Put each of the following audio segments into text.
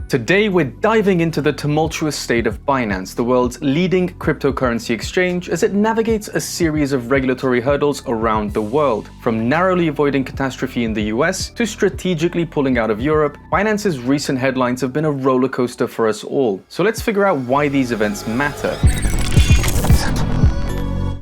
Today, we're diving into the tumultuous state of Binance, the world's leading cryptocurrency exchange, as it navigates a series of regulatory hurdles around the world. From narrowly avoiding catastrophe in the US to strategically pulling out of Europe, Binance's recent headlines have been a rollercoaster for us all. So let's figure out why these events matter.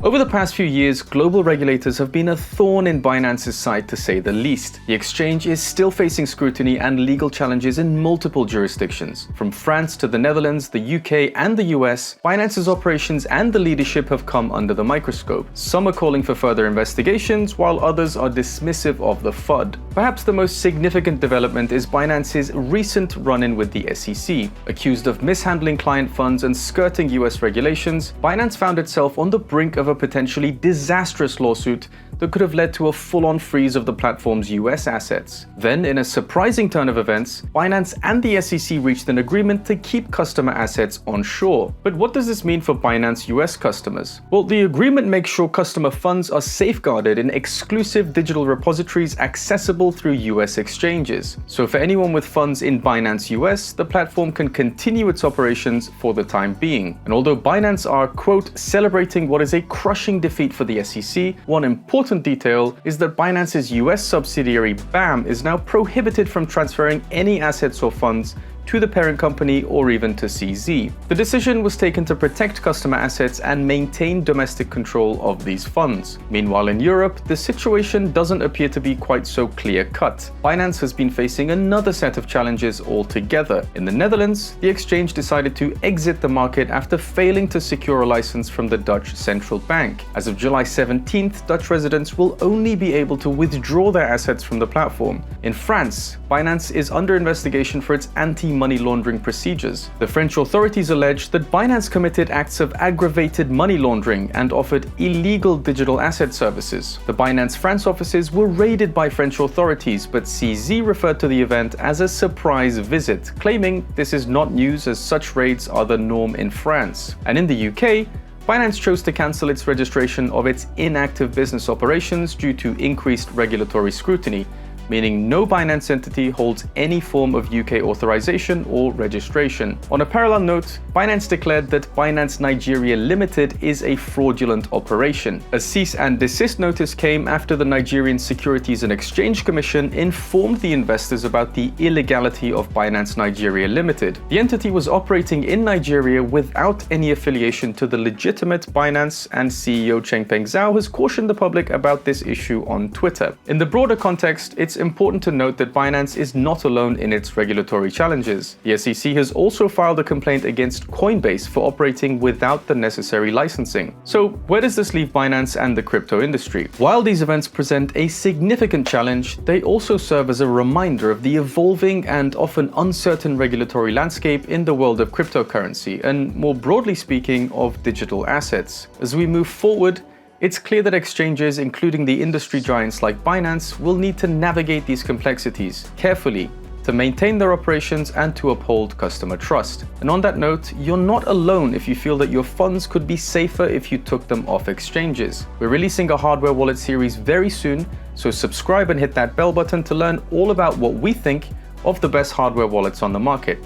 Over the past few years, global regulators have been a thorn in Binance's side to say the least. The exchange is still facing scrutiny and legal challenges in multiple jurisdictions. From France to the Netherlands, the UK and the US, Binance's operations and the leadership have come under the microscope. Some are calling for further investigations, while others are dismissive of the FUD. Perhaps the most significant development is Binance's recent run-in with the SEC. Accused of mishandling client funds and skirting US regulations, Binance found itself on the brink of a potentially disastrous lawsuit that could have led to a full-on freeze of the platform's US assets. Then, in a surprising turn of events, Binance and the SEC reached an agreement to keep customer assets onshore. But what does this mean for Binance US customers? Well, the agreement makes sure customer funds are safeguarded in exclusive digital repositories accessible through US exchanges. So for anyone with funds in Binance US, the platform can continue its operations for the time being. And although Binance are, quote, celebrating what is a crushing defeat for the SEC, one important detail is that Binance's US subsidiary BAM is now prohibited from transferring any assets or funds to the parent company or even to CZ. The decision was taken to protect customer assets and maintain domestic control of these funds. Meanwhile, in Europe, the situation doesn't appear to be quite so clear-cut. Binance has been facing another set of challenges altogether. In the Netherlands, the exchange decided to exit the market after failing to secure a license from the Dutch central bank. As of July 17th, Dutch residents will only be able to withdraw their assets from the platform. In France, Binance is under investigation for its anti-money laundering procedures. The French authorities allege that Binance committed acts of aggravated money laundering and offered illegal digital asset services. The Binance France offices were raided by French authorities, but CZ referred to the event as a surprise visit, claiming this is not news as such raids are the norm in France. And in the UK, Binance chose to cancel its registration of its inactive business operations due to increased regulatory scrutiny, meaning no Binance entity holds any form of UK authorization or registration. On a parallel note, Binance declared that Binance Nigeria Limited is a fraudulent operation. A cease and desist notice came after the Nigerian Securities and Exchange Commission informed the investors about the illegality of Binance Nigeria Limited. The entity was operating in Nigeria without any affiliation to the legitimate Binance, and CEO Changpeng Zhao has cautioned the public about this issue on Twitter. In the broader context, it's important to note that Binance is not alone in its regulatory challenges. The SEC has also filed a complaint against Coinbase for operating without the necessary licensing. So where does this leave Binance and the crypto industry? While these events present a significant challenge, they also serve as a reminder of the evolving and often uncertain regulatory landscape in the world of cryptocurrency, and more broadly speaking, of digital assets. As we move forward, it's clear that exchanges, including the industry giants like Binance, will need to navigate these complexities carefully to maintain their operations and to uphold customer trust. And on that note, you're not alone if you feel that your funds could be safer if you took them off exchanges. We're releasing a hardware wallet series very soon, so subscribe and hit that bell button to learn all about what we think of the best hardware wallets on the market.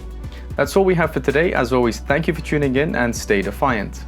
That's all we have for today. As always, thank you for tuning in and stay defiant.